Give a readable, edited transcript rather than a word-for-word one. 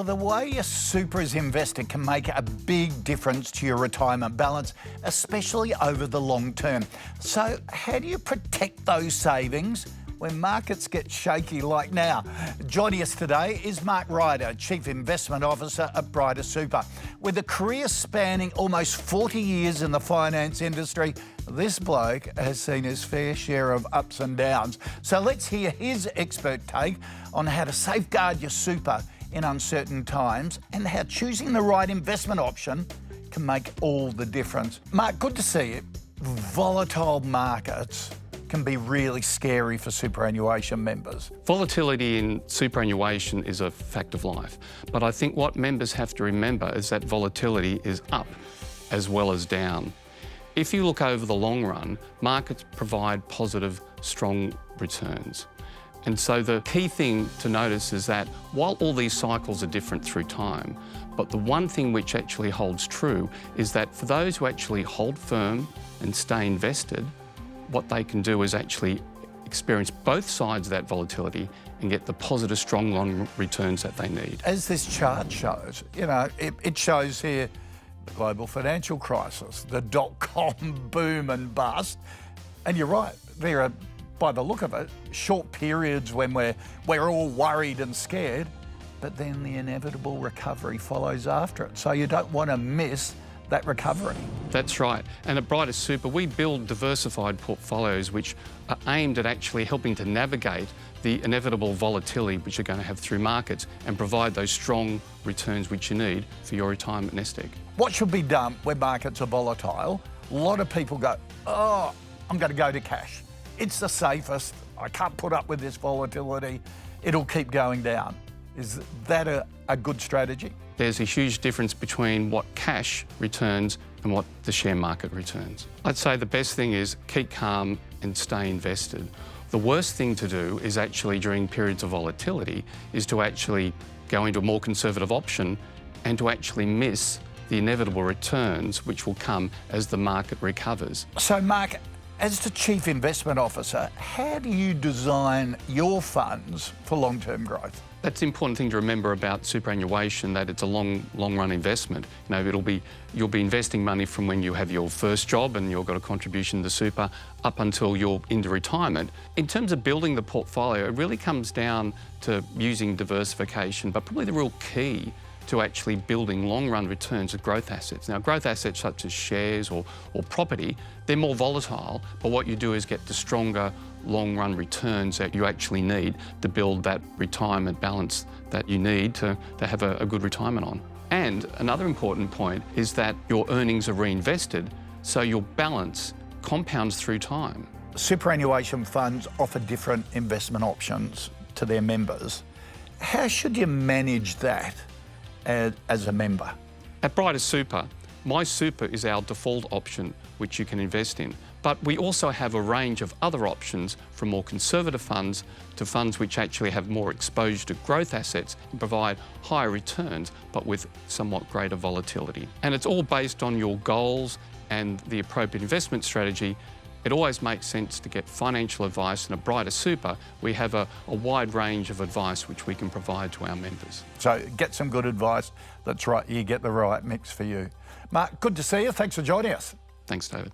Well, the way your super is invested can make a big difference to your retirement balance, especially over the long term. So how do you protect those savings when markets get shaky like now? Joining us today is Mark Ryder, Chief Investment Officer at Brighter Super. With a career spanning almost 40 years in the finance industry, this bloke has seen his fair share of ups and downs. So let's hear his expert take on how to safeguard your super in uncertain times and how choosing the right investment option can make all the difference. Mark, good to see you. Volatile markets can be really scary for superannuation members. Volatility in superannuation is a fact of life, but I think what members have to remember is that volatility is up as well as down. If you look over the long run, markets provide positive, strong returns. And so the key thing to notice is that while all these cycles are different through time, but the one thing which actually holds true is that for those who actually hold firm and stay invested, what they can do is actually experience both sides of that volatility and get the positive, strong, long returns that they need. As this chart shows, it shows here the global financial crisis, the dot-com boom and bust. And you're right, there are, by the look of it, short periods when we're all worried and scared, but then the inevitable recovery follows after it. So you don't want to miss that recovery. That's right. And at Brighter Super, we build diversified portfolios which are aimed at actually helping to navigate the inevitable volatility which you're going to have through markets and provide those strong returns which you need for your retirement nest egg. What should be done when markets are volatile? A lot of people go, oh, I'm going to go to cash. It's the safest. I can't put up with this volatility. It'll keep going down. Is that a good strategy? There's a huge difference between what cash returns and what the share market returns. I'd say the best thing is keep calm and stay invested. The worst thing to do is actually during periods of volatility is to actually go into a more conservative option and to actually miss the inevitable returns which will come as the market recovers. So Mark, as the Chief Investment Officer, how do you design your funds for long-term growth? That's the important thing to remember about superannuation, that it's a long-run investment. You'll be investing money from when you have your first job and you've got a contribution to super up until you're into retirement. In terms of building the portfolio, it really comes down to using diversification, but probably the real key to actually building long-run returns of growth assets. Now, growth assets such as shares or property, they're more volatile, but what you do is get the stronger long-run returns that you actually need to build that retirement balance that you need to have a good retirement on. And another important point is that your earnings are reinvested, so your balance compounds through time. Superannuation funds offer different investment options to their members. How should you manage that as a member? At Brighter Super, My Super is our default option which you can invest in. But we also have a range of other options from more conservative funds to funds which actually have more exposure to growth assets and provide higher returns but with somewhat greater volatility. And it's all based on your goals and the appropriate investment strategy. It always makes sense to get financial advice, and at Brighter Super we have a wide range of advice which we can provide to our members. So get some good advice. That's right, you get the right mix for you. Mark, good to see you. Thanks for joining us. Thanks, David.